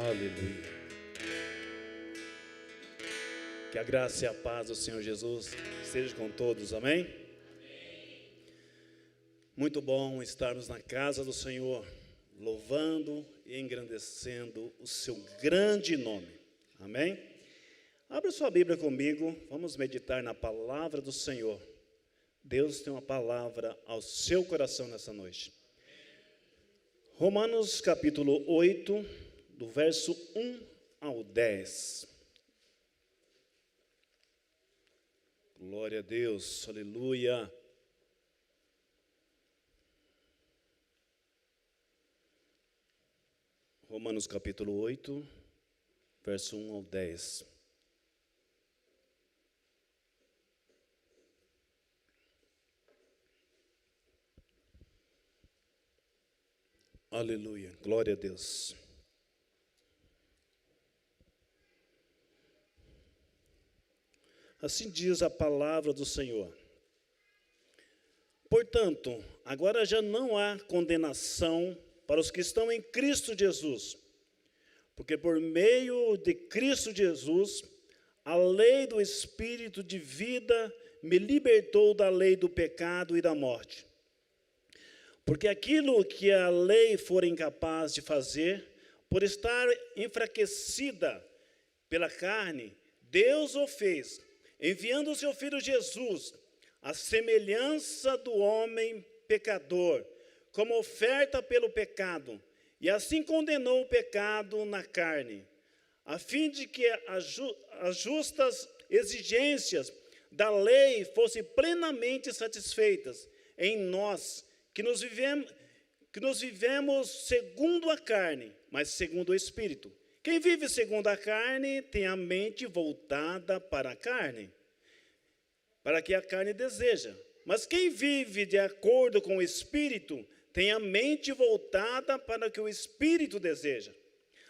Aleluia. Que a graça e a paz do Senhor Jesus esteja com todos, amém? Muito bom estarmos na casa do Senhor, louvando e engrandecendo o seu grande nome, amém? Abra sua Bíblia comigo, vamos meditar na palavra do Senhor. Deus tem uma palavra ao seu coração nessa noite. Romanos capítulo 8, do verso 1 ao 10. Glória a Deus, aleluia. Romanos capítulo 8, verso 1 ao 10. Aleluia, glória a Deus. Assim diz a palavra do Senhor. Portanto, agora já não há condenação para os que estão em Cristo Jesus, porque por meio de Cristo Jesus, a lei do Espírito de vida me libertou da lei do pecado e da morte. Porque aquilo que a lei for incapaz de fazer, por estar enfraquecida pela carne, Deus o fez, enviando o seu Filho Jesus, à semelhança do homem pecador, como oferta pelo pecado, e assim condenou o pecado na carne, a fim de que as justas exigências da lei fossem plenamente satisfeitas em nós, que nos vivemos segundo a carne, mas segundo o Espírito. Quem vive segundo a carne tem a mente voltada para a carne, para que a carne deseja. Mas quem vive de acordo com o Espírito tem a mente voltada para o que o Espírito deseja.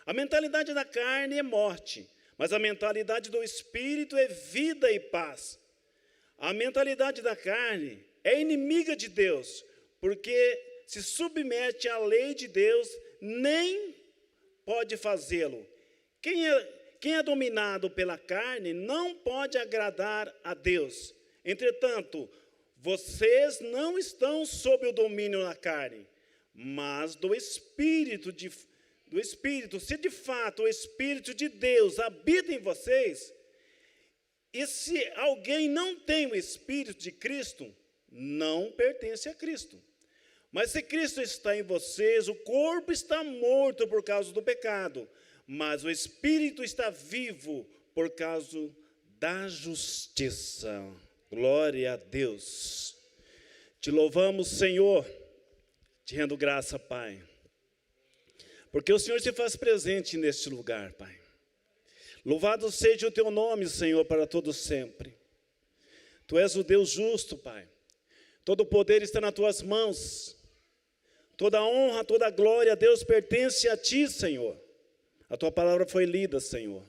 A mentalidade da carne é morte, mas a mentalidade do Espírito é vida e paz. A mentalidade da carne é inimiga de Deus, porque se submete à lei de Deus, nem pode fazê-lo. Quem é dominado pela carne não pode agradar a Deus. Entretanto, vocês não estão sob o domínio da carne, mas do Espírito. Se de fato o Espírito de Deus habita em vocês, e se alguém não tem o Espírito de Cristo, não pertence a Cristo. Mas se Cristo está em vocês, o corpo está morto por causa do pecado, mas o Espírito está vivo por causa da justiça. Glória a Deus. Te louvamos, Senhor, te rendo graça, Pai, porque o Senhor se faz presente neste lugar, Pai. Louvado seja o teu nome, Senhor, para todo sempre. Tu és o Deus justo, Pai. Todo o poder está nas tuas mãos. Toda a honra, toda a glória, Deus, pertence a ti, Senhor. A tua palavra foi lida, Senhor.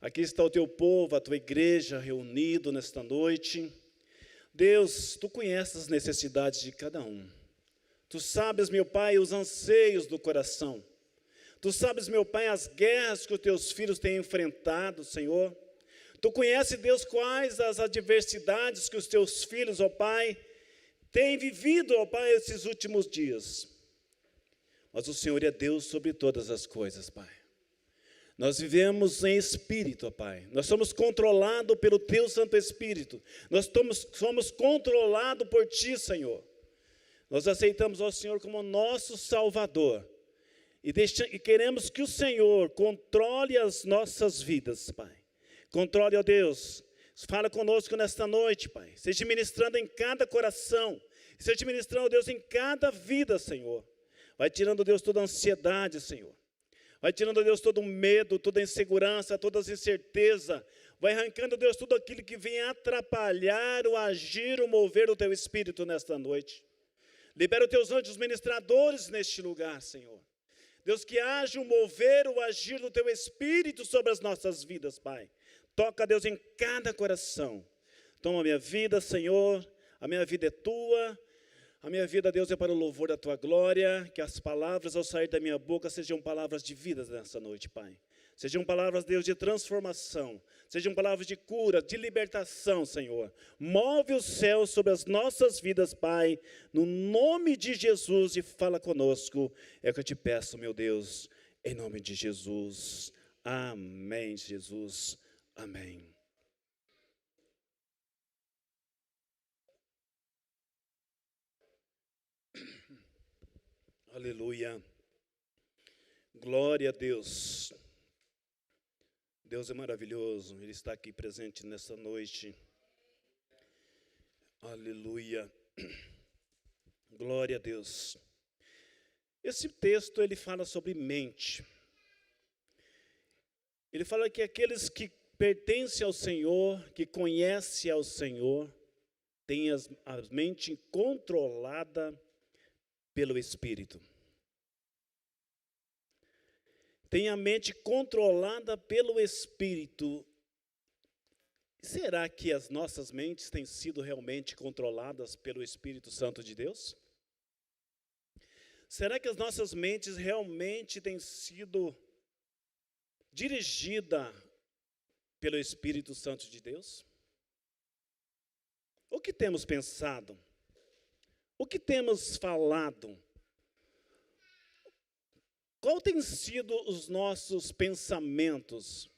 Aqui está o teu povo, a tua igreja reunido nesta noite. Deus, tu conheces as necessidades de cada um. Tu sabes, meu Pai, os anseios do coração. Tu sabes, meu Pai, as guerras que os teus filhos têm enfrentado, Senhor. Tu conheces, Deus, quais as adversidades que os teus filhos, ó Pai, têm vivido, ó Pai, esses últimos dias. Mas o Senhor é Deus sobre todas as coisas, Pai. Nós vivemos em Espírito, ó Pai. Nós somos controlados pelo Teu Santo Espírito. Nós somos controlados por Ti, Senhor. Nós aceitamos ao Senhor como nosso Salvador. E queremos que o Senhor controle as nossas vidas, Pai. Controle, ó Deus. Fala conosco nesta noite, Pai. Seja ministrando em cada coração. Seja ministrando, ó Deus, em cada vida, Senhor. Vai tirando, Deus, toda a ansiedade, Senhor. Vai tirando, Deus, todo o medo, toda a insegurança, toda a incerteza. Vai arrancando, Deus, tudo aquilo que vem atrapalhar o agir, o mover do Teu Espírito nesta noite. Libera os Teus anjos ministradores neste lugar, Senhor. Deus, que haja o mover, o agir do Teu Espírito sobre as nossas vidas, Pai. Toca, Deus, em cada coração. Toma a minha vida, Senhor. A minha vida é Tua. A minha vida, Deus, é para o louvor da Tua glória, que as palavras ao sair da minha boca sejam palavras de vida nessa noite, Pai. Sejam palavras, Deus, de transformação, sejam palavras de cura, de libertação, Senhor. Move o céu sobre as nossas vidas, Pai, no nome de Jesus, e fala conosco. É o que eu te peço, meu Deus, em nome de Jesus. Amém, Jesus. Amém. Aleluia. Glória a Deus. Deus é maravilhoso, Ele está aqui presente nessa noite. Aleluia. Glória a Deus. Esse texto, ele fala sobre mente. Ele fala que aqueles que pertencem ao Senhor, que conhecem ao Senhor, têm a mente controlada pelo Espírito. Tem a mente controlada pelo Espírito. Será que as nossas mentes têm sido realmente controladas pelo Espírito Santo de Deus? Será que as nossas mentes realmente têm sido dirigidas pelo Espírito Santo de Deus? O que temos pensado? O que temos falado? Qual tem sido os nossos pensamentos?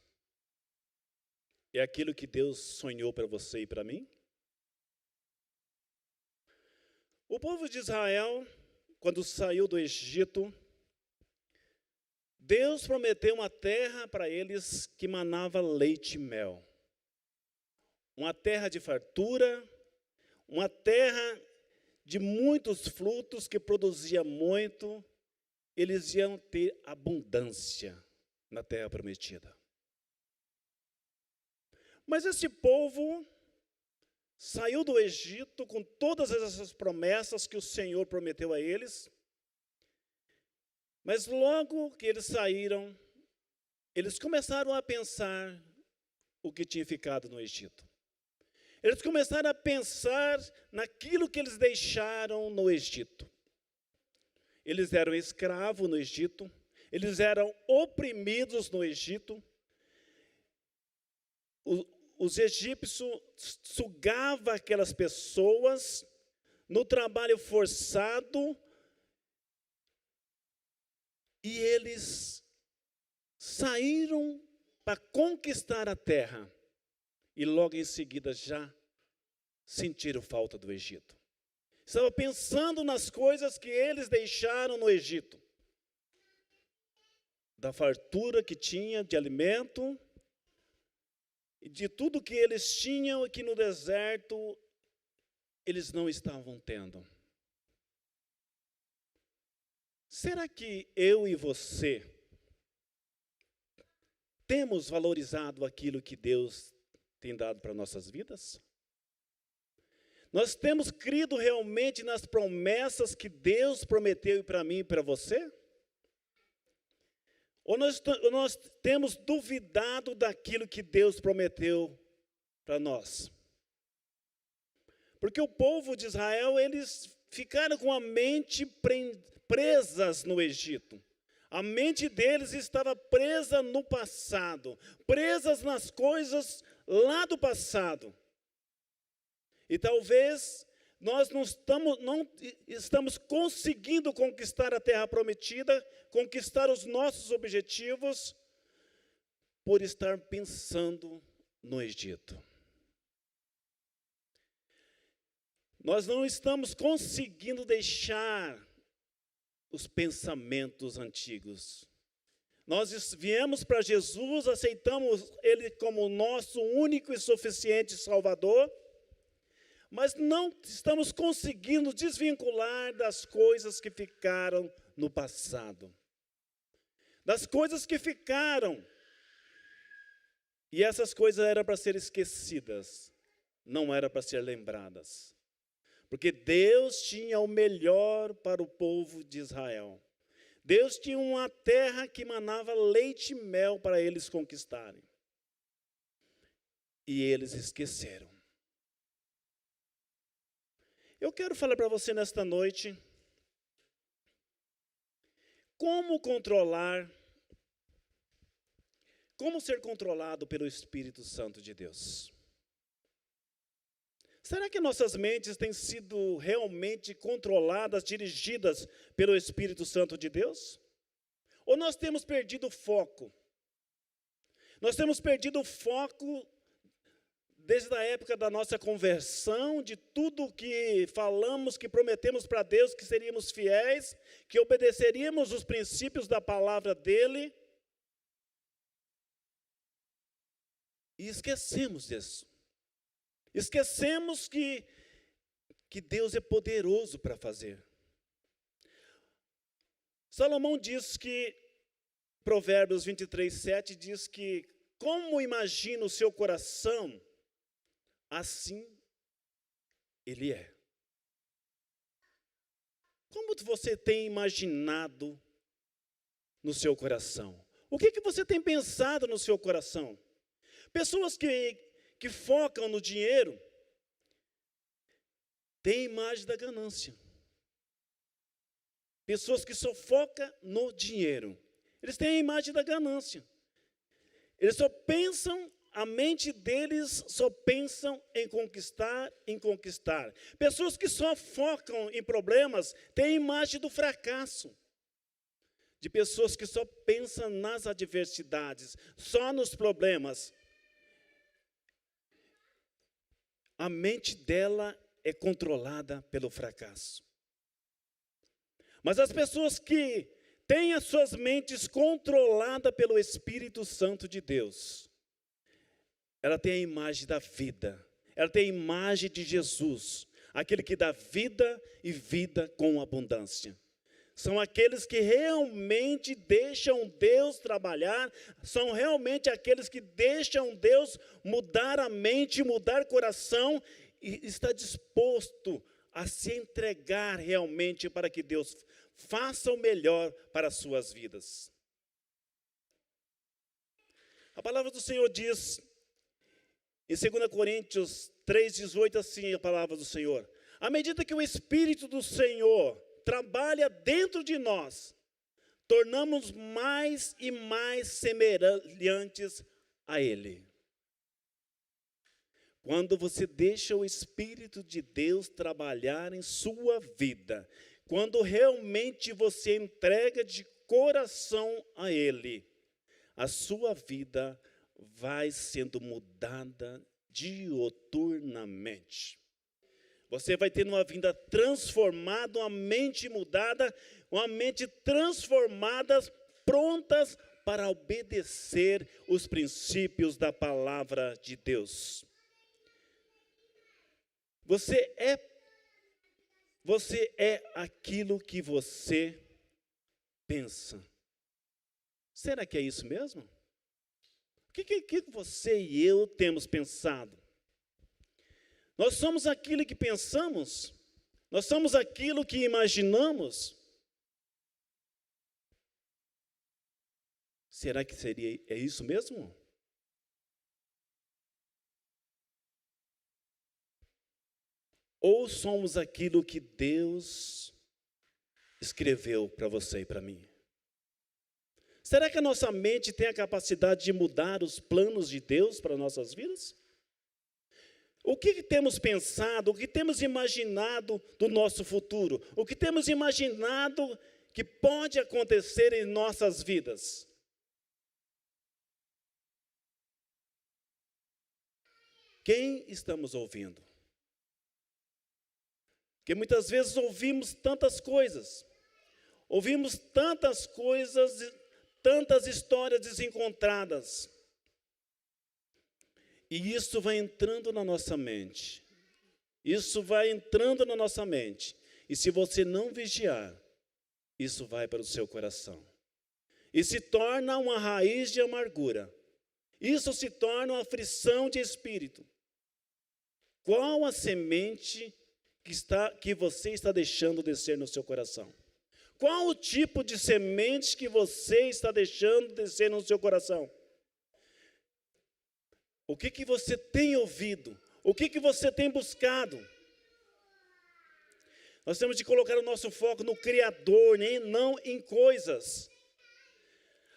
É aquilo que Deus sonhou para você e para mim? O povo de Israel, quando saiu do Egito, Deus prometeu uma terra para eles que manava leite e mel. Uma terra de fartura, uma terra de muitos frutos, que produzia muito. Eles iam ter abundância na terra prometida. Mas esse povo saiu do Egito com todas essas promessas que o Senhor prometeu a eles. Mas logo que eles saíram, eles começaram a pensar o que tinha ficado no Egito. Eles começaram a pensar naquilo que eles deixaram no Egito. Eles eram escravos no Egito, eles eram oprimidos no Egito. Os egípcios sugavam aquelas pessoas no trabalho forçado, e eles saíram para conquistar a terra, e logo em seguida já sentiram falta do Egito. Estavam pensando nas coisas que eles deixaram no Egito, da fartura que tinha de alimento, e de tudo que eles tinham e que no deserto eles não estavam tendo. Será que eu e você temos valorizado aquilo que Deus tem dado para nossas vidas? Nós temos crido realmente nas promessas que Deus prometeu para mim e para você? Ou nós temos duvidado daquilo que Deus prometeu para nós? Porque o povo de Israel, eles ficaram com a mente presas no Egito. A mente deles estava presa no passado, presas nas coisas lá do passado. E talvez nós não estamos conseguindo conquistar a terra prometida, conquistar os nossos objetivos, por estar pensando no Egito. Nós não estamos conseguindo deixar os pensamentos antigos. Nós viemos para Jesus, aceitamos Ele como nosso único e suficiente Salvador, mas não estamos conseguindo desvincular das coisas que ficaram no passado. Das coisas que ficaram. E essas coisas eram para ser esquecidas, não eram para ser lembradas. Porque Deus tinha o melhor para o povo de Israel. Deus tinha uma terra que manava leite e mel para eles conquistarem. E eles esqueceram. Eu quero falar para você nesta noite como ser controlado pelo Espírito Santo de Deus. Será que nossas mentes têm sido realmente controladas, dirigidas pelo Espírito Santo de Deus? Ou nós temos perdido o foco? Nós temos perdido o foco desde a época da nossa conversão, de tudo que falamos, que prometemos para Deus que seríamos fiéis, que obedeceríamos os princípios da palavra dEle. E esquecemos disso. Esquecemos que Deus é poderoso para fazer. Salomão diz que, Provérbios 23:7 diz que, como imagina o seu coração, assim ele é. Como você tem imaginado no seu coração? O que você tem pensado no seu coração? Pessoas que focam no dinheiro têm a imagem da ganância. Pessoas que só focam no dinheiro, eles têm a imagem da ganância. Eles só pensam, a mente deles só pensam em conquistar, em conquistar. Pessoas que só focam em problemas têm a imagem do fracasso. De pessoas que só pensam nas adversidades, só nos problemas. A mente dela é controlada pelo fracasso. Mas as pessoas que têm as suas mentes controladas pelo Espírito Santo de Deus, ela tem a imagem da vida, ela tem a imagem de Jesus, aquele que dá vida e vida com abundância. São aqueles que realmente deixam Deus trabalhar, são realmente aqueles que deixam Deus mudar a mente, mudar o coração, e está disposto a se entregar realmente para que Deus faça o melhor para as suas vidas. A palavra do Senhor diz, em 2 Coríntios 3,18, assim a palavra do Senhor: à medida que o Espírito do Senhor trabalha dentro de nós, tornamos mais e mais semelhantes a Ele. Quando você deixa o Espírito de Deus trabalhar em sua vida, quando realmente você entrega de coração a Ele, a sua vida vai sendo mudada diuturnamente. Você vai ter uma vida transformada, uma mente mudada, uma mente transformada, prontas para obedecer os princípios da palavra de Deus. Você é aquilo que você pensa. Será que é isso mesmo? O que você e eu temos pensado? Nós somos aquilo que pensamos? Nós somos aquilo que imaginamos? Será que é isso mesmo? Ou somos aquilo que Deus escreveu para você e para mim? Será que a nossa mente tem a capacidade de mudar os planos de Deus para nossas vidas? O que temos pensado, o que temos imaginado do nosso futuro? O que temos imaginado que pode acontecer em nossas vidas? Quem estamos ouvindo? Porque muitas vezes ouvimos tantas coisas, tantas histórias desencontradas. E isso vai entrando na nossa mente. E se você não vigiar, isso vai para o seu coração. E se torna uma raiz de amargura. Isso se torna uma aflição de espírito. Qual a semente que você está deixando descer no seu coração? Qual o tipo de semente que você está deixando descer no seu coração? O que você tem ouvido? O que você tem buscado? Nós temos de colocar o nosso foco no Criador, nem não em coisas.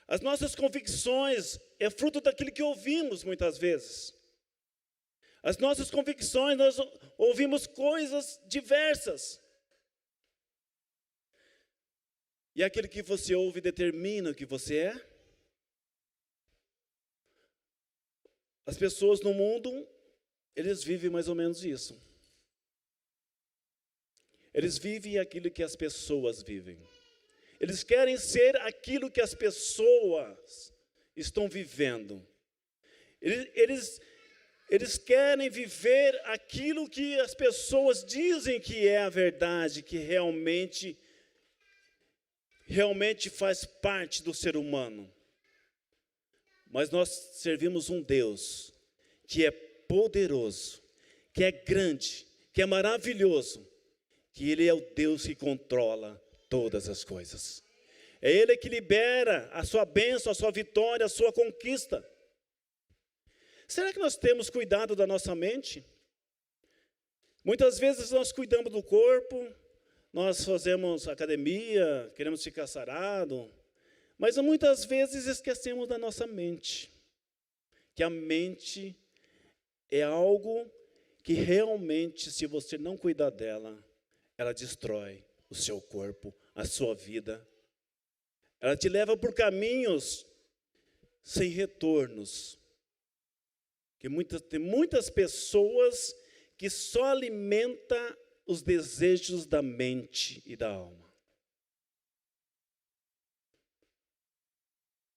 As nossas convicções é fruto daquilo que ouvimos muitas vezes. As nossas convicções, nós ouvimos coisas diversas. E aquilo que você ouve determina o que você é. As pessoas no mundo, eles vivem mais ou menos isso. Eles vivem aquilo que as pessoas vivem. Eles querem ser aquilo que as pessoas estão vivendo. Eles querem viver aquilo que as pessoas dizem que é a verdade, que realmente faz parte do ser humano. Mas nós servimos um Deus que é poderoso, que é grande, que é maravilhoso, que Ele é o Deus que controla todas as coisas. É Ele que libera a sua bênção, a sua vitória, a sua conquista. Será que nós temos cuidado da nossa mente? Muitas vezes nós cuidamos do corpo, nós fazemos academia, queremos ficar sarado, mas muitas vezes esquecemos da nossa mente. Que a mente é algo que realmente, se você não cuidar dela, ela destrói o seu corpo, a sua vida. Ela te leva por caminhos sem retornos. Tem muitas pessoas que só alimentam os desejos da mente e da alma.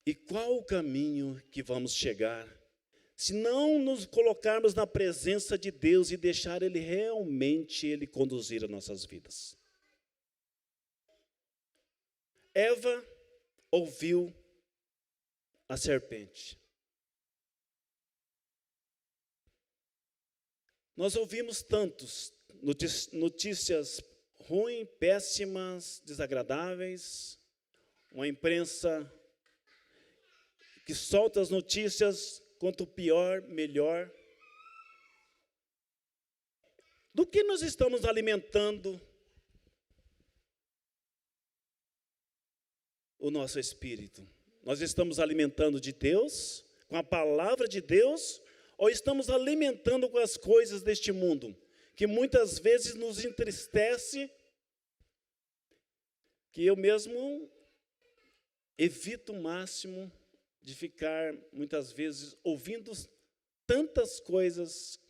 E qual o caminho que vamos chegar, se não nos colocarmos na presença de Deus e deixar Ele realmente conduzir as nossas vidas? Eva ouviu a serpente. Nós ouvimos tantas notícias ruins, péssimas, desagradáveis, uma imprensa que solta as notícias, quanto pior, melhor. Do que nós estamos alimentando o nosso espírito? Nós estamos alimentando de Deus, com a palavra de Deus, ou estamos alimentando com as coisas deste mundo, que muitas vezes nos entristece, que eu mesmo evito o máximo de ficar, muitas vezes, ouvindo tantas coisas,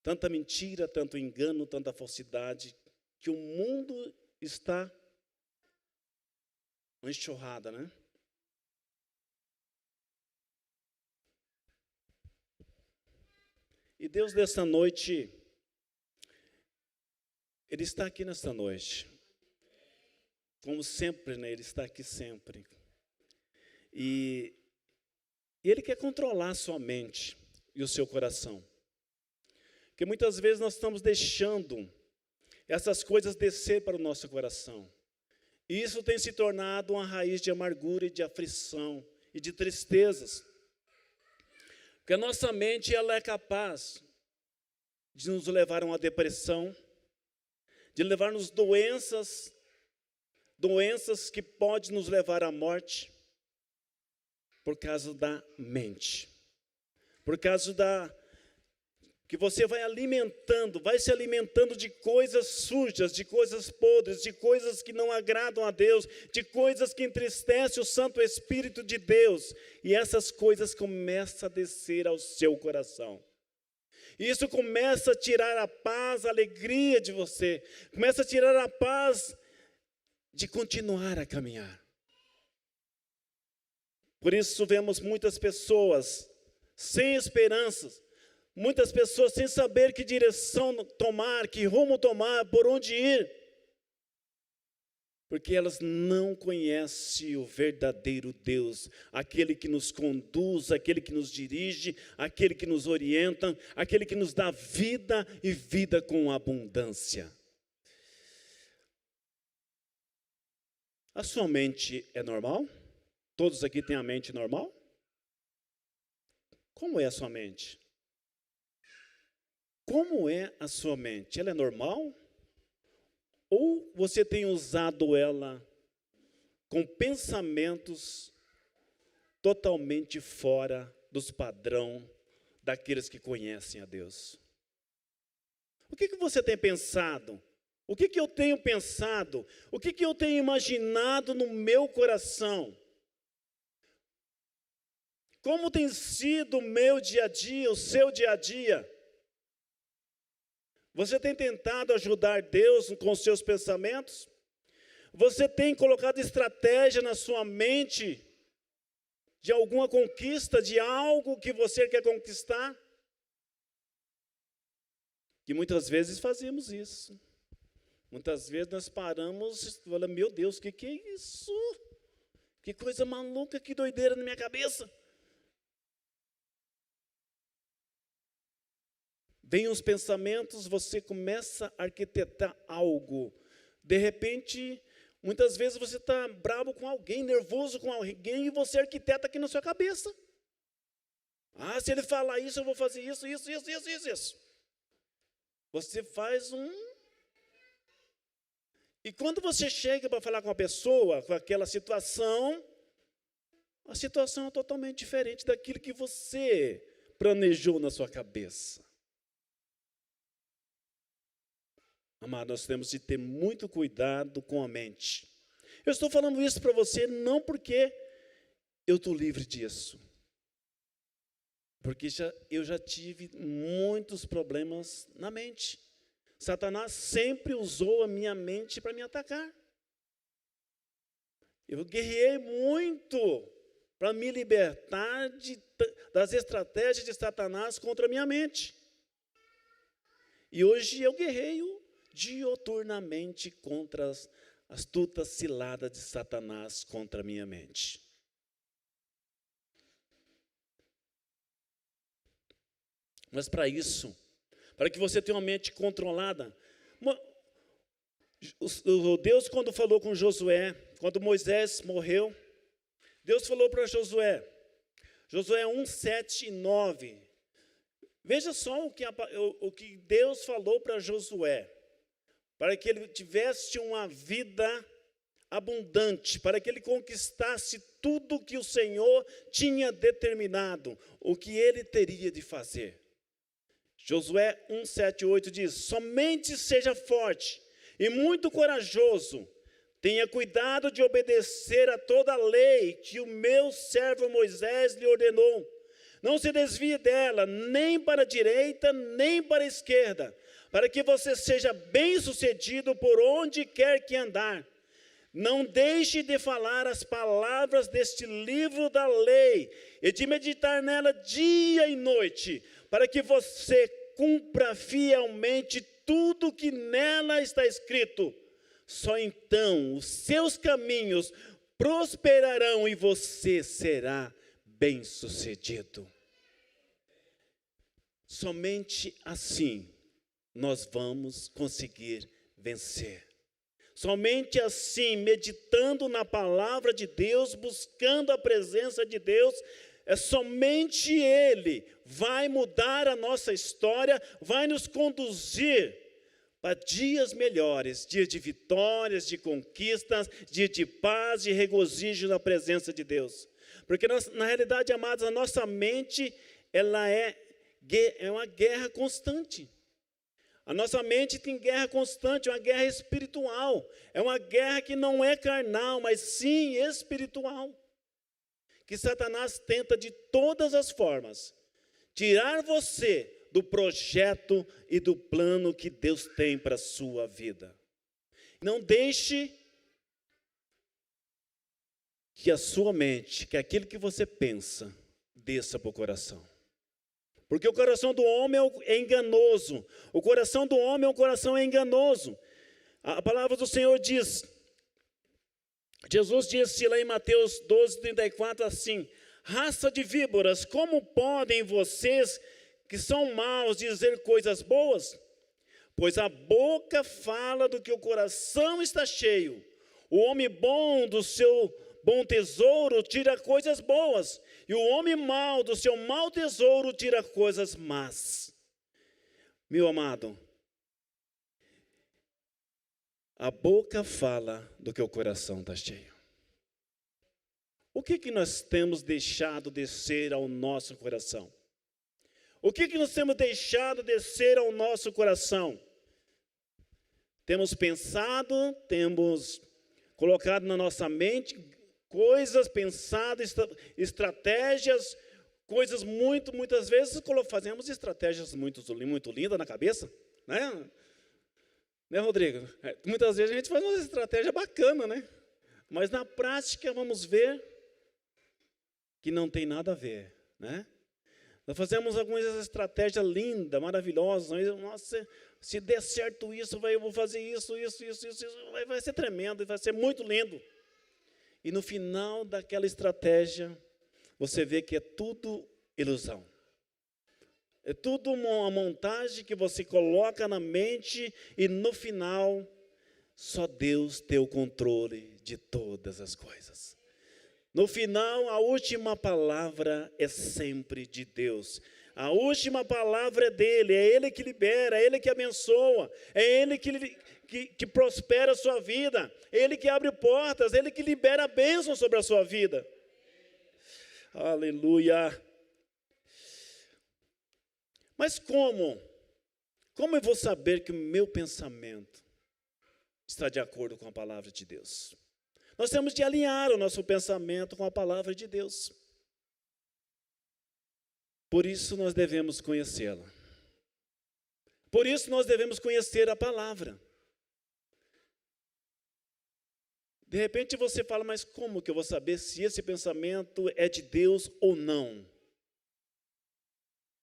tanta mentira, tanto engano, tanta falsidade, que o mundo está uma enxurrada, né? E Deus, nessa noite, Ele está aqui nesta noite. Como sempre, né? Ele está aqui sempre. E Ele quer controlar a sua mente e o seu coração. Porque muitas vezes nós estamos deixando essas coisas descer para o nosso coração. E isso tem se tornado uma raiz de amargura e de aflição e de tristezas. Porque a nossa mente, ela é capaz de nos levar a uma depressão, de levar-nos doenças que podem nos levar à morte, por causa da mente. Por causa que você vai se alimentando de coisas sujas, de coisas podres, de coisas que não agradam a Deus, de coisas que entristecem o Santo Espírito de Deus. E essas coisas começam a descer ao seu coração. E isso começa a tirar a paz, a alegria de você. Começa a tirar a paz de continuar a caminhar. Por isso vemos muitas pessoas sem esperanças, muitas pessoas sem saber que direção tomar, que rumo tomar, por onde ir, porque elas não conhecem o verdadeiro Deus, aquele que nos conduz, aquele que nos dirige, aquele que nos orienta, aquele que nos dá vida e vida com abundância. A sua mente é normal? Todos aqui têm a mente normal? Como é a sua mente? Como é a sua mente? Ela é normal? Ou você tem usado ela com pensamentos totalmente fora dos padrões daqueles que conhecem a Deus? O que você tem pensado? O que eu tenho pensado? O que eu tenho imaginado no meu coração? Como tem sido o meu dia a dia, o seu dia a dia? Você tem tentado ajudar Deus com os seus pensamentos? Você tem colocado estratégia na sua mente de alguma conquista, de algo que você quer conquistar? E muitas vezes fazemos isso. Muitas vezes nós paramos e falamos, meu Deus, o que é isso? Que coisa maluca, que doideira na minha cabeça. Vem os pensamentos, você começa a arquitetar algo. De repente, muitas vezes você está bravo com alguém, nervoso com alguém, e você arquiteta aqui na sua cabeça. Ah, se ele falar isso, eu vou fazer isso. Você faz E quando você chega para falar com a pessoa, com aquela situação, a situação é totalmente diferente daquilo que você planejou na sua cabeça. Amado, nós temos de ter muito cuidado com a mente. Eu estou falando isso para você não porque eu estou livre disso. Porque eu já tive muitos problemas na mente. Satanás sempre usou a minha mente para me atacar. Eu guerrei muito para me libertar das estratégias de Satanás contra a minha mente. E hoje eu guerreio dioturnamente contra as astutas ciladas de Satanás contra a minha mente. Mas para isso, para que você tenha uma mente controlada, o Deus, quando falou com Josué, quando Moisés morreu, Deus falou para Josué 1, 7 e 9. Veja só o que Deus falou para Josué, para que ele tivesse uma vida abundante, para que ele conquistasse tudo que o Senhor tinha determinado, o que ele teria de fazer. Josué 1, 7 e 8 diz, somente seja forte e muito corajoso, tenha cuidado de obedecer a toda a lei que o meu servo Moisés lhe ordenou. Não se desvie dela, nem para a direita, nem para a esquerda, para que você seja bem-sucedido por onde quer que andar. Não deixe de falar as palavras deste livro da lei e de meditar nela dia e noite, para que você cumpra fielmente tudo que nela está escrito. Só então os seus caminhos prosperarão e você será bem-sucedido. Somente assim nós vamos conseguir vencer. Somente assim, meditando na palavra de Deus, buscando a presença de Deus, somente Ele vai mudar a nossa história, vai nos conduzir para dias melhores, dias de vitórias, de conquistas, dias de paz, de regozijo na presença de Deus. Porque na realidade, amados, a nossa mente, ela é uma guerra constante. A nossa mente tem guerra constante, uma guerra espiritual. É uma guerra que não é carnal, mas sim espiritual. Que Satanás tenta de todas as formas tirar você do projeto e do plano que Deus tem para a sua vida. Não deixe que a sua mente, que aquilo que você pensa, desça para o coração. Porque o coração do homem é enganoso. O coração do homem é um coração enganoso. A palavra do Senhor diz, Jesus disse lá em Mateus 12, 34, assim, raça de víboras, como podem vocês que são maus dizer coisas boas? Pois a boca fala do que o coração está cheio. O homem bom do seu bom tesouro tira coisas boas, e o homem mau do seu mau tesouro tira coisas más. Meu amado, A boca fala do que o coração está cheio. O que nós temos deixado descer ao nosso coração? O que nós temos deixado descer ao nosso coração? Temos pensado, temos colocado na nossa mente coisas, pensado, estratégias, coisas muitas vezes fazemos estratégias muito lindas na cabeça, né? Né, Rodrigo? Muitas vezes a gente faz uma estratégia bacana, né? Mas na prática vamos ver que não tem nada a ver, né? Nós fazemos algumas estratégias lindas, maravilhosas. Nossa, se der certo isso, eu vou fazer isso, vai ser tremendo, vai ser muito lindo. E no final daquela estratégia, você vê que é tudo ilusão. É tudo uma montagem que você coloca na mente e no final, só Deus tem o controle de todas as coisas. No final, a última palavra é sempre de Deus. A última palavra é dele, é ele que libera, é ele que abençoa, é ele que prospera a sua vida, é ele que abre portas, é ele que libera a bênção sobre a sua vida. Aleluia. Mas como? Como eu vou saber que o meu pensamento está de acordo com a palavra de Deus? Nós temos de alinhar o nosso pensamento com a palavra de Deus. Por isso nós devemos conhecê-la. Por isso nós devemos conhecer a palavra. De repente você fala, mas como que eu vou saber se esse pensamento é de Deus ou não?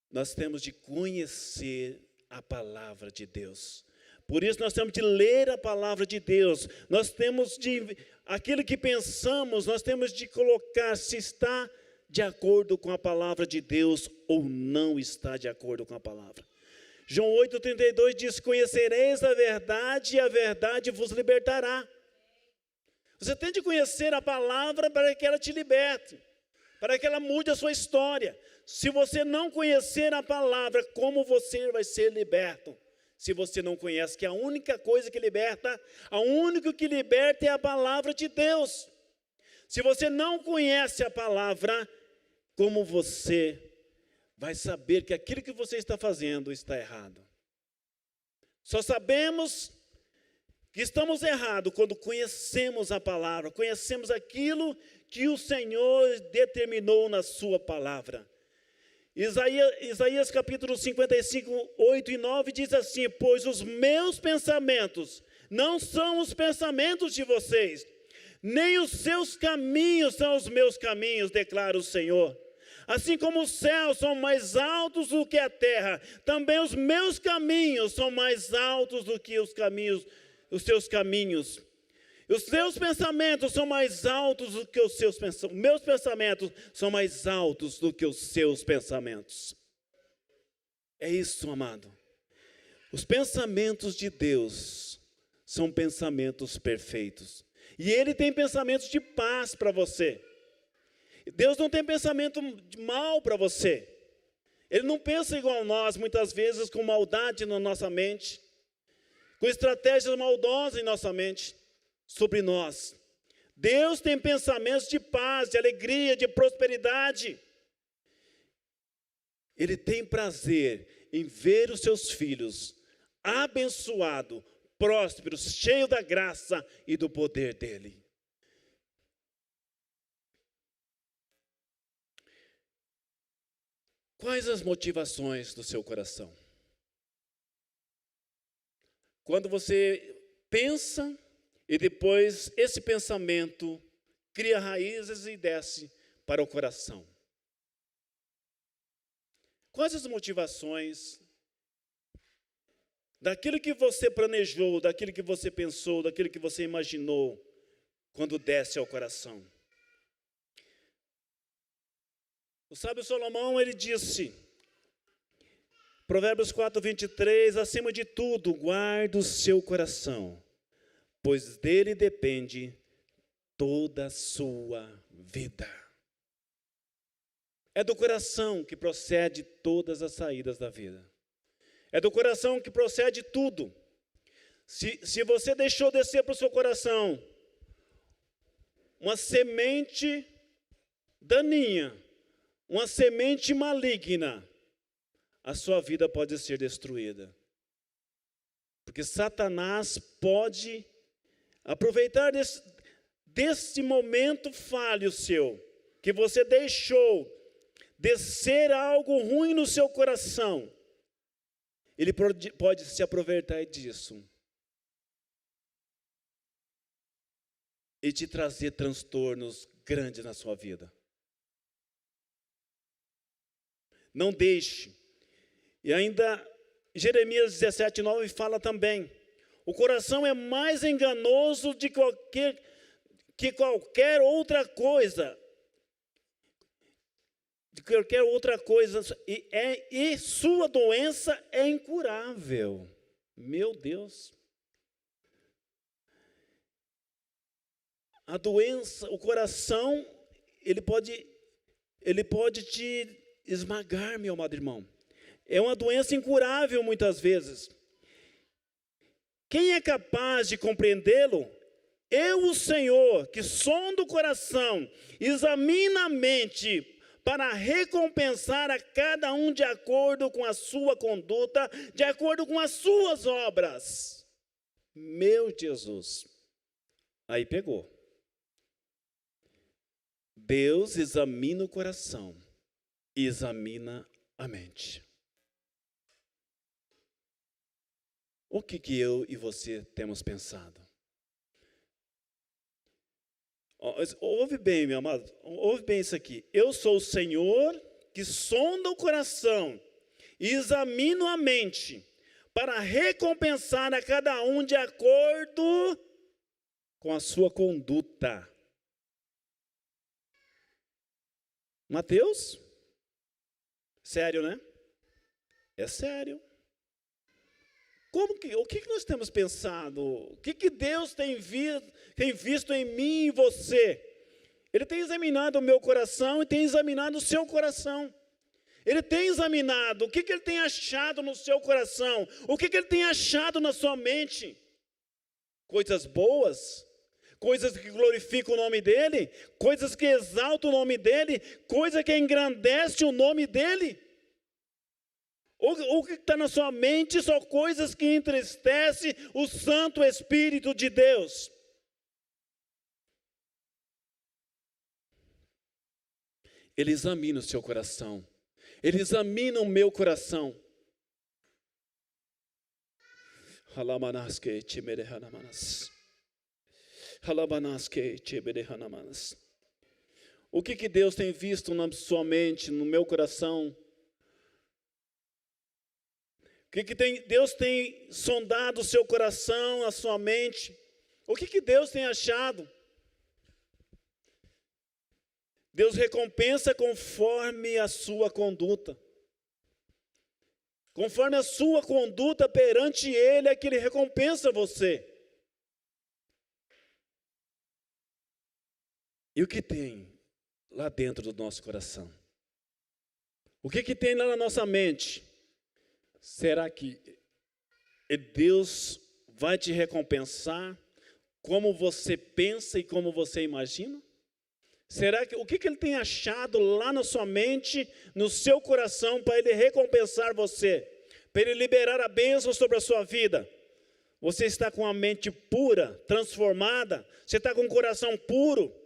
Nós temos de conhecer a palavra de Deus. Por isso nós temos de ler a palavra de Deus. Nós temos de, aquilo que pensamos, nós temos de colocar se está de acordo com a palavra de Deus ou não está de acordo com a palavra. João 8,32 diz, conhecereis a verdade e a verdade vos libertará. Você tem de conhecer a palavra para que ela te liberte, para que ela mude a sua história. Se você não conhecer a palavra, como você vai ser liberto? Se você não conhece que a única coisa que liberta, a única que liberta é a palavra de Deus. Se você não conhece a palavra, como você vai saber que aquilo que você está fazendo está errado? Só sabemos que estamos errados quando conhecemos a palavra, conhecemos aquilo que o Senhor determinou na sua palavra. Isaías capítulo 55, 8 e 9 diz assim, pois os meus pensamentos não são os pensamentos de vocês, nem os seus caminhos são os meus caminhos, declara o Senhor. Assim como os céus são mais altos do que a terra, também os meus caminhos são mais altos do que os seus caminhos. Os seus pensamentos são mais altos do que os seus pensamentos. Meus pensamentos são mais altos do que os seus pensamentos. É isso, amado. Os pensamentos de Deus são pensamentos perfeitos. E Ele tem pensamentos de paz para você. Deus não tem pensamento de mal para você. Ele não pensa igual a nós, muitas vezes com maldade na nossa mente, com estratégias maldosas em nossa mente. Sobre nós. Deus tem pensamentos de paz, de alegria, de prosperidade. Ele tem prazer em ver os seus filhos abençoados, prósperos, cheios da graça e do poder dele. Quais as motivações do seu coração? Quando você pensa e depois esse pensamento cria raízes e desce para o coração. Quais as motivações daquilo que você planejou, daquilo que você pensou, daquilo que você imaginou, quando desce ao coração? O sábio Salomão, ele disse, Provérbios 4:23, acima de tudo, guarda o seu coração, pois dele depende toda a sua vida. É do coração que procede todas as saídas da vida. É do coração que procede tudo. Se você deixou descer para o seu coração uma semente daninha, uma semente maligna, a sua vida pode ser destruída. Porque Satanás pode aproveitar desse momento falho seu, que você deixou descer algo ruim no seu coração. Ele pode se aproveitar disso e te trazer transtornos grandes na sua vida. Não deixe. E ainda Jeremias 17:9 fala também: o coração é mais enganoso que qualquer outra coisa. E sua doença é incurável. Meu Deus. A doença, o coração, ele pode te esmagar, meu amado irmão. É uma doença incurável muitas vezes. Quem é capaz de compreendê-lo? Eu, o Senhor, que sonda o coração, examina a mente, para recompensar a cada um de acordo com a sua conduta, de acordo com as suas obras. Meu Jesus. Aí pegou. Deus examina o coração e examina a mente. O que eu e você temos pensado? Ouve bem, meu amado, ouve bem isso aqui. Eu sou o Senhor que sonda o coração e examino a mente, para recompensar a cada um de acordo com a sua conduta. Mateus? Sério, né? É sério. O que nós temos pensado? O que Deus tem visto em mim e em você? Ele tem examinado o meu coração e tem examinado o seu coração. Ele tem examinado o que Ele tem achado no seu coração, o que Ele tem achado na sua mente. Coisas boas, coisas que glorificam o nome dEle, coisas que exaltam o nome dEle, coisas que engrandecem o nome dEle. O que está na sua mente são coisas que entristecem o Santo Espírito de Deus. Ele examina o seu coração. Ele examina o meu coração. O que Deus tem visto na sua mente, no meu coração? O que Deus tem sondado o seu coração, a sua mente? O que Deus tem achado? Deus recompensa conforme a sua conduta. Conforme a sua conduta perante Ele, é que Ele recompensa você. E o que tem lá dentro do nosso coração? O que tem lá na nossa mente? Será que Deus vai te recompensar como você pensa e como você imagina? Será que o que Ele tem achado lá na sua mente, no seu coração, para Ele recompensar você, para Ele liberar a bênção sobre a sua vida? Você está com a mente pura, transformada? Você está com o coração puro?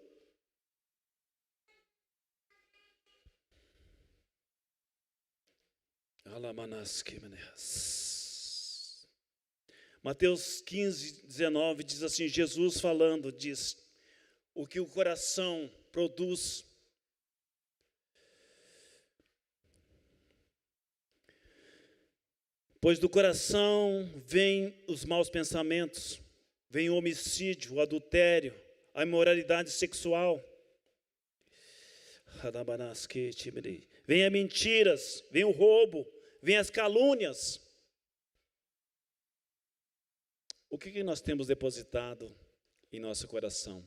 Mateus 15:19 diz assim, Jesus falando, diz, o que o coração produz. Pois do coração vêm os maus pensamentos, vem o homicídio, o adultério, a imoralidade sexual. Vem as mentiras, vem o roubo, vem as calúnias. O que nós temos depositado em nosso coração?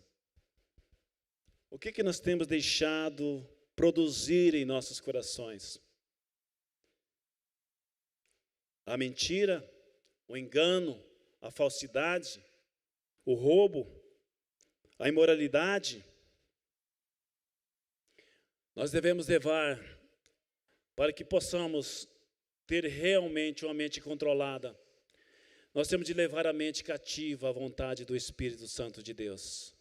O que nós temos deixado produzir em nossos corações? A mentira, o engano, a falsidade, o roubo, a imoralidade. Nós devemos levar para que possamos ter realmente uma mente controlada. Nós temos de levar a mente cativa à vontade do Espírito Santo de Deus,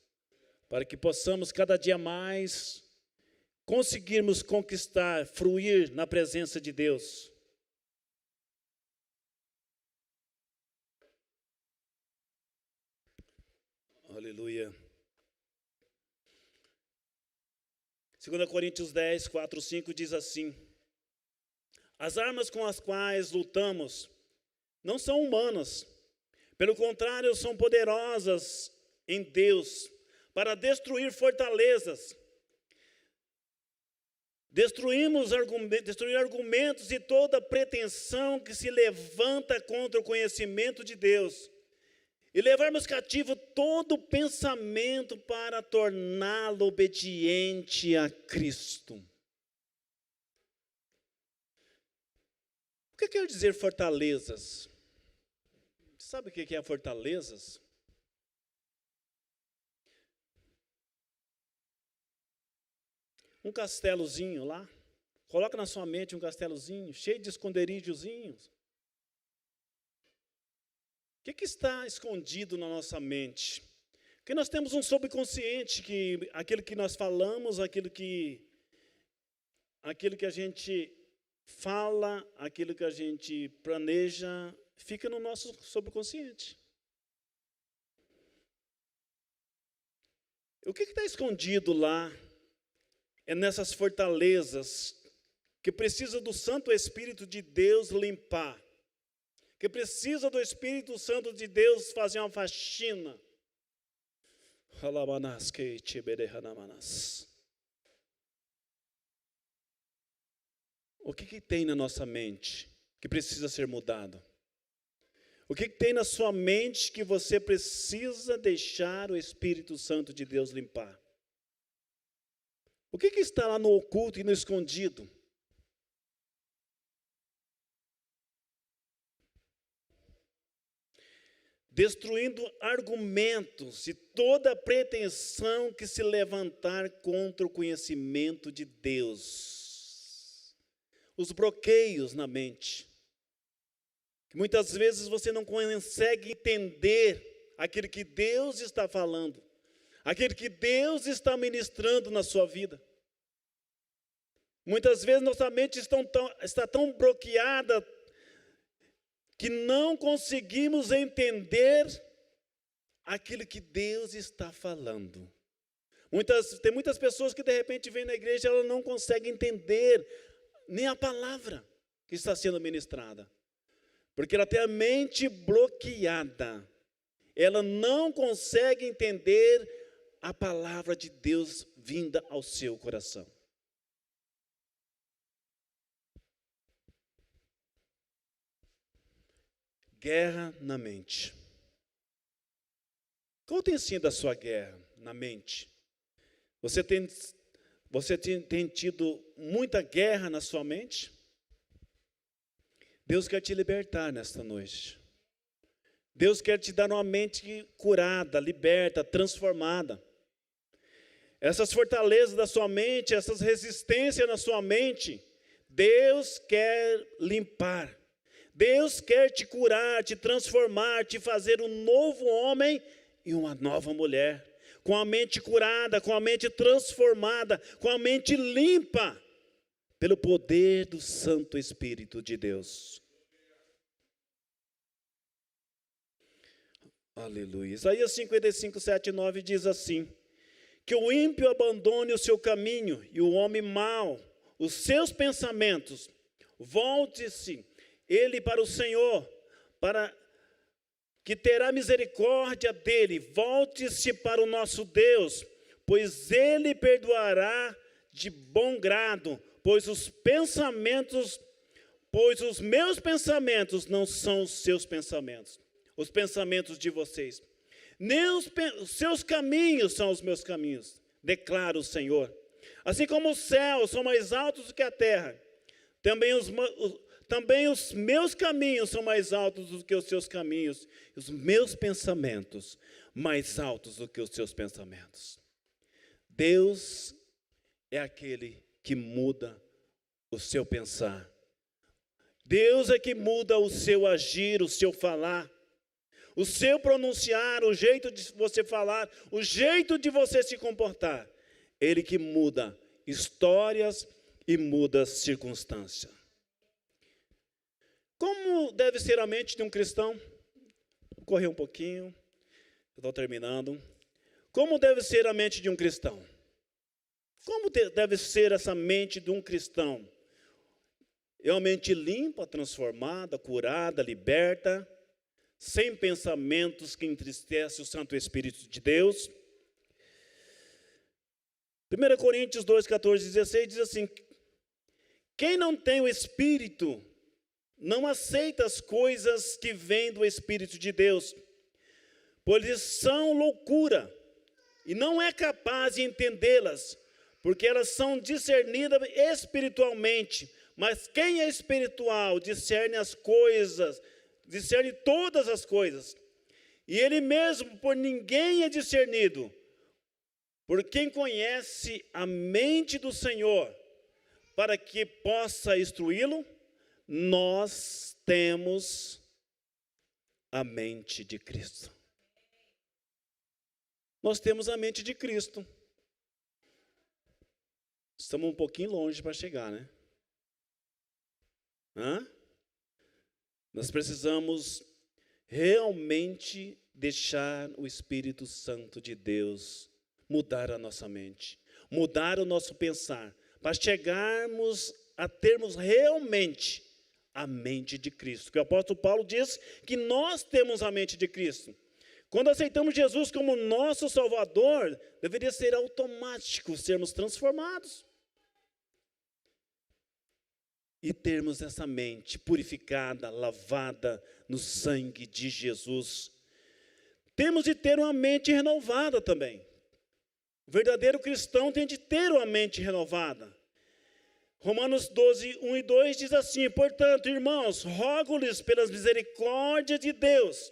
para que possamos cada dia mais conseguirmos conquistar, fruir na presença de Deus. Aleluia. 2 Coríntios 10, 4, 5 diz assim: as armas com as quais lutamos não são humanas, pelo contrário, são poderosas em Deus para destruir fortalezas. Destruir argumentos e toda pretensão que se levanta contra o conhecimento de Deus. E levarmos cativo todo pensamento para torná-lo obediente a Cristo. O que quer dizer fortalezas? Sabe o que é fortalezas? Um castelozinho lá. Coloca na sua mente um castelozinho, cheio de esconderijozinhos. O que está escondido na nossa mente? Porque nós temos um subconsciente, que aquilo que nós falamos, aquilo que a gente fala, aquilo que a gente planeja, fica no nosso subconsciente. O que está escondido lá? É nessas fortalezas que precisa do Santo Espírito de Deus limpar, que precisa do Espírito Santo de Deus fazer uma faxina. O que tem na nossa mente que precisa ser mudado? O que tem na sua mente que você precisa deixar o Espírito Santo de Deus limpar? O que está lá no oculto e no escondido? Destruindo argumentos e toda pretensão que se levantar contra o conhecimento de Deus. Os bloqueios na mente. Que muitas vezes você não consegue entender aquilo que Deus está falando, aquilo que Deus está ministrando na sua vida. Muitas vezes nossa mente está tão bloqueada que não conseguimos entender aquilo que Deus está falando. Tem muitas pessoas que de repente vêm na igreja e elas não conseguem entender nem a palavra que está sendo ministrada. Porque ela tem a mente bloqueada. Ela não consegue entender a palavra de Deus vinda ao seu coração. Guerra na mente. Qual tem sido a sua guerra na mente? Você tem tido muita guerra na sua mente? Deus quer te libertar nesta noite. Deus quer te dar uma mente curada, liberta, transformada. Essas fortalezas da sua mente, essas resistências na sua mente, Deus quer limpar. Deus quer te curar, te transformar, te fazer um novo homem e uma nova mulher. Com a mente curada, com a mente transformada, com a mente limpa, pelo poder do Santo Espírito de Deus. Aleluia. Isaías 55, 7 e 9 diz assim: que o ímpio abandone o seu caminho e o homem mau, os seus pensamentos, volte-se ele para o Senhor, para que terá misericórdia dele, volte-se para o nosso Deus, pois ele perdoará de bom grado, pois os meus pensamentos não são os seus pensamentos, os pensamentos de vocês, nem os seus caminhos são os meus caminhos, declara o Senhor. Assim como os céus são mais altos do que a terra, também os meus caminhos são mais altos do que os seus caminhos, e os meus pensamentos mais altos do que os seus pensamentos. Deus é aquele que muda o seu pensar. Deus é que muda o seu agir, o seu falar, o seu pronunciar, o jeito de você falar, o jeito de você se comportar. Ele que muda histórias e muda circunstâncias. Como deve ser a mente de um cristão? Vou correr um pouquinho, estou terminando. Como deve ser a mente de um cristão? Como deve ser essa mente de um cristão? É uma mente limpa, transformada, curada, liberta, sem pensamentos que entristecem o Santo Espírito de Deus. 1 Coríntios 2, 14 e 16 diz assim: quem não tem o Espírito não aceita as coisas que vêm do Espírito de Deus, pois são loucura, e não é capaz de entendê-las, porque elas são discernidas espiritualmente. Mas quem é espiritual discerne as coisas, discerne todas as coisas, e ele mesmo por ninguém é discernido. Por quem conhece a mente do Senhor, para que possa instruí-lo, nós temos a mente de Cristo. Nós temos a mente de Cristo. Estamos um pouquinho longe para chegar, né? Nós precisamos realmente deixar o Espírito Santo de Deus mudar a nossa mente, mudar o nosso pensar, para chegarmos a termos realmente a mente de Cristo. Porque o apóstolo Paulo diz que nós temos a mente de Cristo. Quando aceitamos Jesus como nosso Salvador, deveria ser automático sermos transformados. E termos essa mente purificada, lavada no sangue de Jesus. Temos de ter uma mente renovada também. O verdadeiro cristão tem de ter uma mente renovada. Romanos 12, 1 e 2 diz assim: portanto, irmãos, rogo-lhes pelas misericórdias de Deus,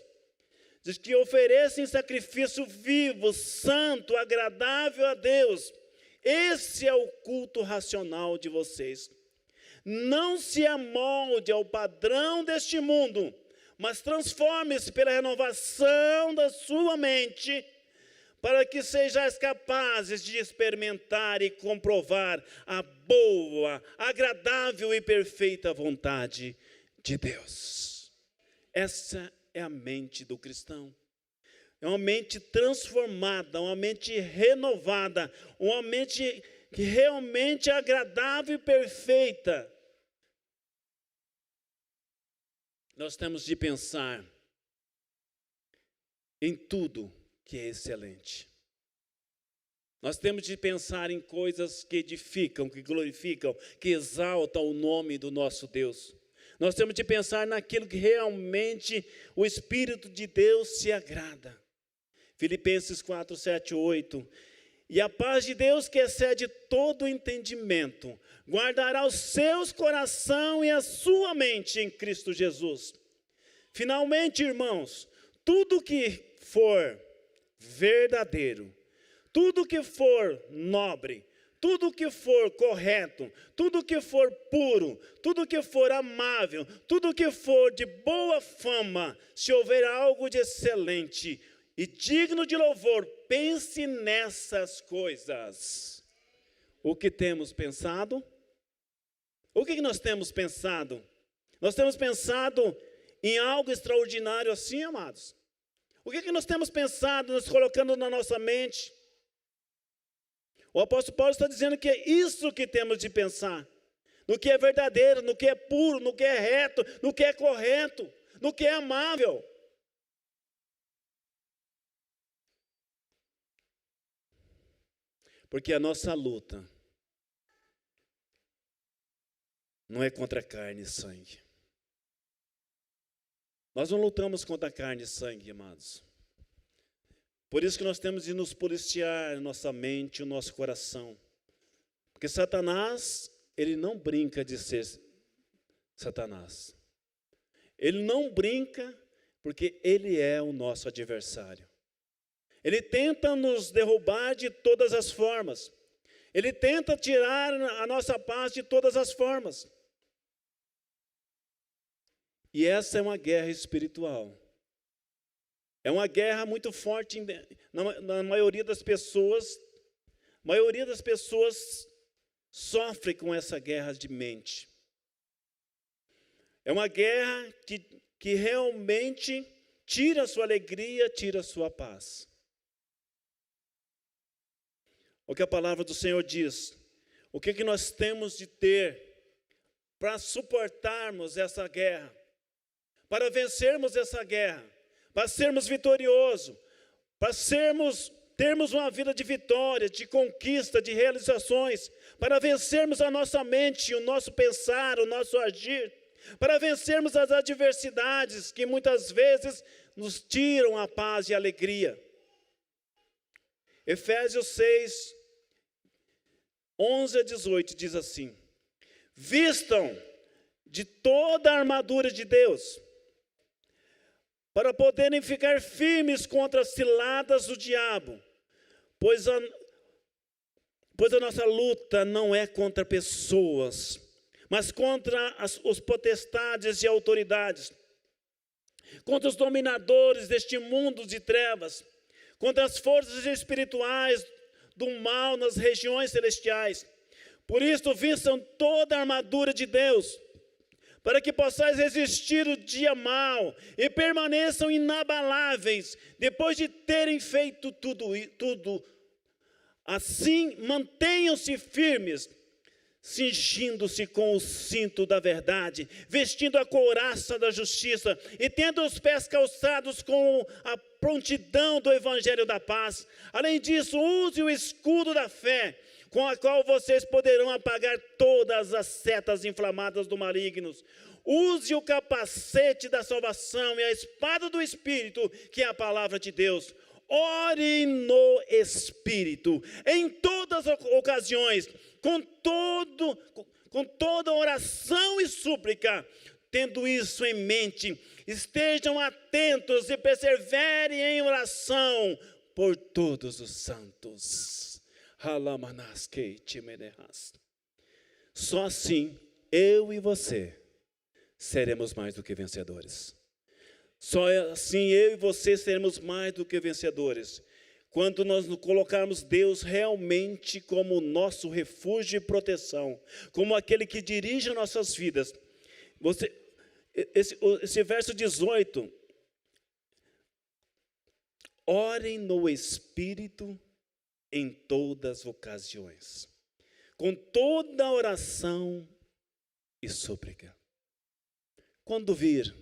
diz que oferecem sacrifício vivo, santo, agradável a Deus. Esse é o culto racional de vocês. Não se amolde ao padrão deste mundo, mas transforme-se pela renovação da sua mente, para que sejais capazes de experimentar e comprovar a boa, agradável e perfeita vontade de Deus. Essa é a mente do cristão. É uma mente transformada, uma mente renovada, uma mente que realmente é agradável e perfeita. Nós temos de pensar em tudo que é excelente. Nós temos de pensar em coisas que edificam, que glorificam, que exaltam o nome do nosso Deus. Nós temos de pensar naquilo que realmente o Espírito de Deus se agrada. Filipenses 4, 7, 8. E a paz de Deus, que excede todo o entendimento, guardará os seus coração e a sua mente em Cristo Jesus. Finalmente, irmãos, tudo que for verdadeiro, tudo que for nobre, tudo que for correto, tudo que for puro, tudo que for amável, tudo que for de boa fama, se houver algo de excelente e digno de louvor, pense nessas coisas. O que temos pensado? O que nós temos pensado? Nós temos pensado em algo extraordinário assim, amados? O que nós temos pensado, nos colocando na nossa mente? O apóstolo Paulo está dizendo que é isso que temos de pensar. No que é verdadeiro, no que é puro, no que é reto, no que é correto, no que é amável. Porque a nossa luta não é contra carne e sangue. Nós não lutamos contra carne e sangue, amados. Por isso que nós temos de nos policiar nossa mente, o nosso coração. Porque Satanás, ele não brinca de ser Satanás. Ele não brinca, porque ele é o nosso adversário. Ele tenta nos derrubar de todas as formas. Ele tenta tirar a nossa paz de todas as formas. E essa é uma guerra espiritual. É uma guerra muito forte na maioria das pessoas. A maioria das pessoas sofre com essa guerra de mente. É uma guerra que realmente tira a sua alegria, tira a sua paz. O que a palavra do Senhor diz? O que nós temos de ter para suportarmos essa guerra? Para vencermos essa guerra? Para sermos vitoriosos? Para termos uma vida de vitória, de conquista, de realizações? Para vencermos a nossa mente, o nosso pensar, o nosso agir? Para vencermos as adversidades que muitas vezes nos tiram a paz e a alegria? Efésios 6, 11 a 18 diz assim: vistam de toda a armadura de Deus, para poderem ficar firmes contra as ciladas do diabo, pois a nossa luta não é contra pessoas, mas contra os potestades e autoridades, contra os dominadores deste mundo de trevas, contra as forças espirituais do mal nas regiões celestiais. Por isso, vistam toda a armadura de Deus, para que possais resistir o dia mau e permaneçam inabaláveis, depois de terem feito tudo. Assim, mantenham-se firmes, cingindo-se com o cinto da verdade, vestindo a couraça da justiça e tendo os pés calçados com a prontidão do evangelho da paz. Além disso, use o escudo da fé, com a qual vocês poderão apagar todas as setas inflamadas do maligno. Use o capacete da salvação e a espada do Espírito, que é a palavra de Deus. Ore no Espírito, em todas as ocasiões, com toda oração e súplica. Tendo isso em mente, estejam atentos e perseverem em oração por todos os santos. Só assim, eu e você seremos mais do que vencedores. Só assim, eu e você seremos mais do que vencedores. Quando nós colocarmos Deus realmente como nosso refúgio e proteção, como aquele que dirige nossas vidas. Esse verso 18, orem no Espírito em todas as ocasiões, com toda oração e súplica. Quando vir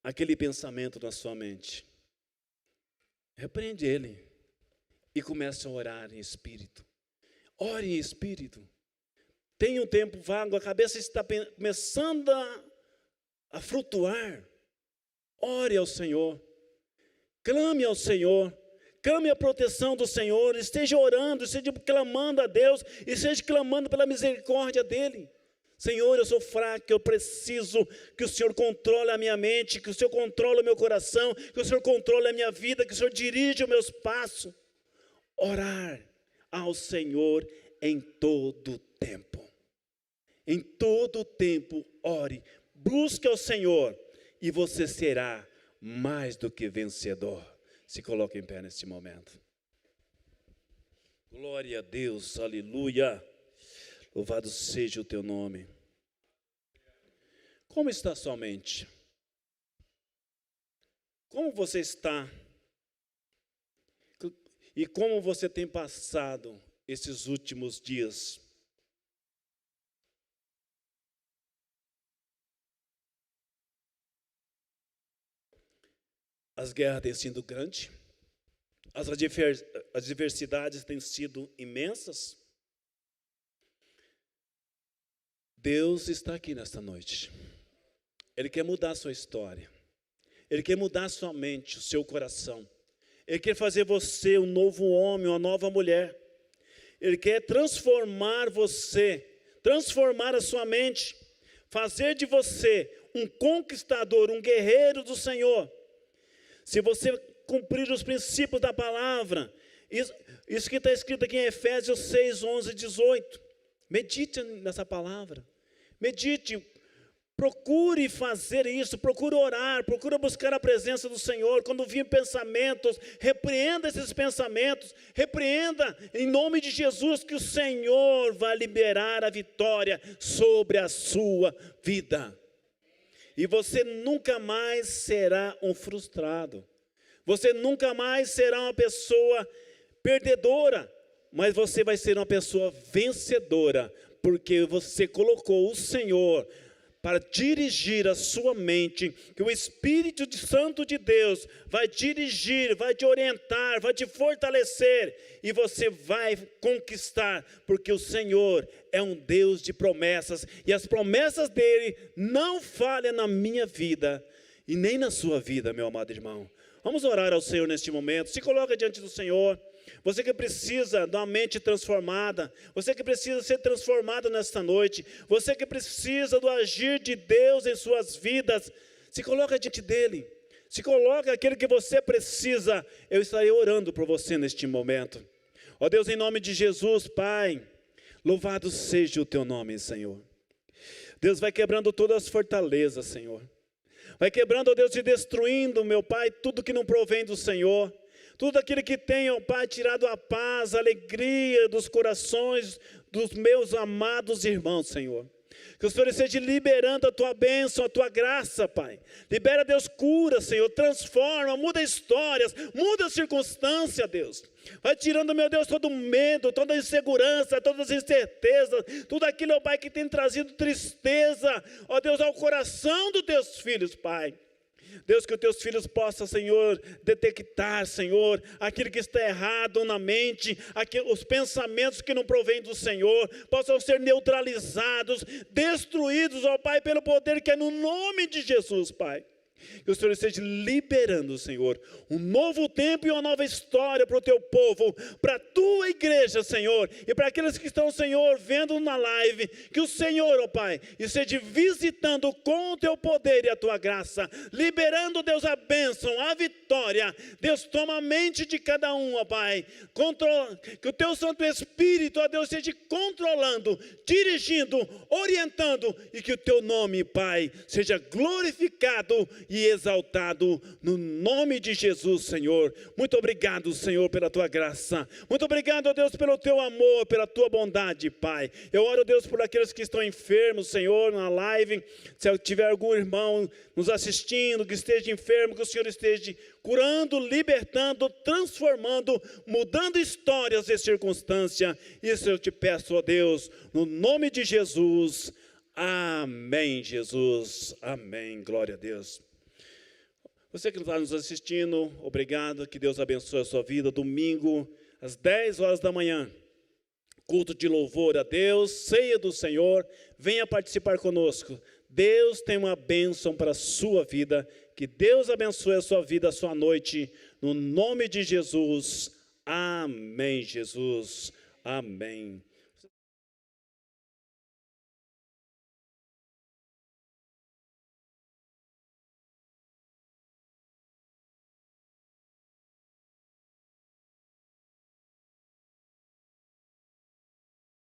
aquele pensamento na sua mente, repreende ele e comece a orar em espírito. Ore em espírito. Tenha um tempo vago, a cabeça está começando a flutuar. Ore ao Senhor. Clame ao Senhor. Clame a proteção do Senhor. Esteja orando, esteja clamando a Deus, esteja clamando pela misericórdia dEle. Senhor, eu sou fraco, eu preciso que o Senhor controle a minha mente, que o Senhor controle o meu coração, que o Senhor controle a minha vida, que o Senhor dirija os meus passos. Orar ao Senhor em todo tempo. Em todo tempo, ore, busque ao Senhor e você será mais do que vencedor. Se coloque em pé neste momento. Glória a Deus, aleluia. Louvado seja o teu nome. Como está a sua mente? Como você está? E como você tem passado esses últimos dias? As guerras têm sido grandes, as adversidades têm sido imensas. Deus está aqui nesta noite. Ele quer mudar a sua história. Ele quer mudar a sua mente, o seu coração. Ele quer fazer você um novo homem, uma nova mulher. Ele quer transformar você, transformar a sua mente, fazer de você um conquistador, um guerreiro do Senhor. Se você cumprir os princípios da palavra, isso que está escrito aqui em Efésios 6, 11 e 18. Medite nessa palavra. Medite, procure fazer isso, procure orar, procure buscar a presença do Senhor. Quando vir pensamentos, repreenda esses pensamentos, repreenda em nome de Jesus, que o Senhor vai liberar a vitória sobre a sua vida. E você nunca mais será um frustrado. Você nunca mais será uma pessoa perdedora, mas você vai ser uma pessoa vencedora, porque você colocou o Senhor para dirigir a sua mente, que o Espírito Santo de Deus vai dirigir, vai te orientar, vai te fortalecer, e você vai conquistar, porque o Senhor é um Deus de promessas, e as promessas dele não falham na minha vida, e nem na sua vida, meu amado irmão. Vamos orar ao Senhor neste momento. Se coloca diante do Senhor. Você que precisa de uma mente transformada, você que precisa ser transformado nesta noite, você que precisa do agir de Deus em suas vidas, se coloca diante dele, se coloca aquele que você precisa. Eu estarei orando por você neste momento. Ó Deus, em nome de Jesus, Pai, louvado seja o teu nome, Senhor. Deus, vai quebrando todas as fortalezas, Senhor, vai quebrando, ó Deus, e destruindo, meu Pai, tudo que não provém do Senhor. Tudo aquilo que tem, ó Pai, tirado a paz, a alegria dos corações dos meus amados irmãos, Senhor. Que o Senhor esteja liberando a tua bênção, a tua graça, Pai. Libera, Deus, cura, Senhor, transforma, muda histórias, muda a circunstância, Deus. Vai tirando, meu Deus, todo medo, toda insegurança, todas as incertezas, tudo aquilo, ó Pai, que tem trazido tristeza, ó Deus, ao coração dos teus filhos, Pai. Deus, que os teus filhos possam, Senhor, detectar, Senhor, aquilo que está errado na mente, os pensamentos que não provêm do Senhor, possam ser neutralizados, destruídos, ó Pai, pelo poder que é no nome de Jesus, Pai. Que o Senhor esteja liberando, Senhor, um novo tempo e uma nova história para o teu povo, para a tua igreja, Senhor, e para aqueles que estão, Senhor, vendo na live, que o Senhor, ó Pai, esteja visitando com o teu poder e a tua graça, liberando, Deus, a bênção, a vitória. Deus, toma a mente de cada um, ó Pai, que o teu Santo Espírito, ó Deus, esteja controlando, dirigindo, orientando, e que o teu nome, Pai, seja glorificado e exaltado no nome de Jesus, Senhor. Muito obrigado, Senhor, pela tua graça. Muito obrigado, ó Deus, pelo teu amor, pela tua bondade, Pai. Eu oro, Deus, por aqueles que estão enfermos, Senhor, na live. Se tiver algum irmão nos assistindo que esteja enfermo, que o Senhor esteja curando, libertando, transformando, mudando histórias e circunstâncias. Isso eu te peço, ó Deus, no nome de Jesus. Amém, Jesus. Amém. Glória a Deus. Você que está nos assistindo, obrigado, que Deus abençoe a sua vida. Domingo, às 10 horas da manhã, culto de louvor a Deus, ceia do Senhor, venha participar conosco. Deus tem uma bênção para a sua vida, que Deus abençoe a sua vida, a sua noite, no nome de Jesus. Amém, Jesus. Amém.